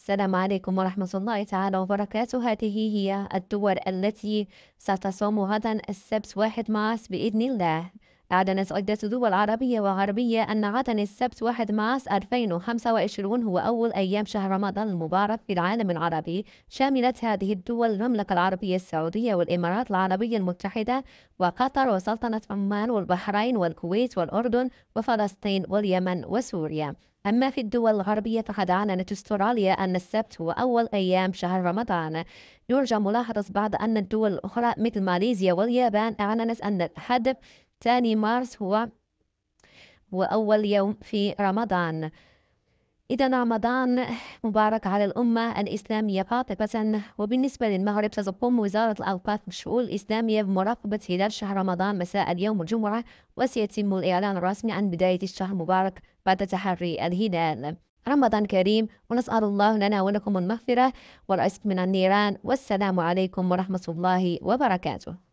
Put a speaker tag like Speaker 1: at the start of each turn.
Speaker 1: السلام عليكم ورحمة الله تعالى وبركاته. هذه هي الدول التي ستصوم غدا السبت 1 مارس بإذن الله. أعلنت عدة دول عربية وغربية أن غدا السبت 1 مارس 2025 هو أول أيام شهر رمضان المبارك في العالم العربي. شملت هذه الدول المملكة العربية السعودية والإمارات العربية المتحدة وقطر وسلطنة عمان والبحرين والكويت والأردن وفلسطين واليمن وسوريا. أما في الدول الغربية فقد أعلنت أستراليا أن السبت هو أول أيام شهر رمضان. يرجى ملاحظة بعد أن الدول الأخرى مثل ماليزيا واليابان أعلنت أن الحد 2 مارس هو أول يوم في رمضان. إذا رمضان مبارك على الأمة الإسلامية قاطبة. وبالنسبة للمغرب ستقوم وزارة الأوقاف والشؤون الإسلامية بمراقبة هلال شهر رمضان مساء اليوم الجمعة، وسيتم الإعلان الرسمي عن بداية الشهر المبارك بعد تحري الهلال. رمضان كريم، ونسأل الله لنا ولكم المغفرة والعتق من النيران، والسلام عليكم ورحمة الله وبركاته.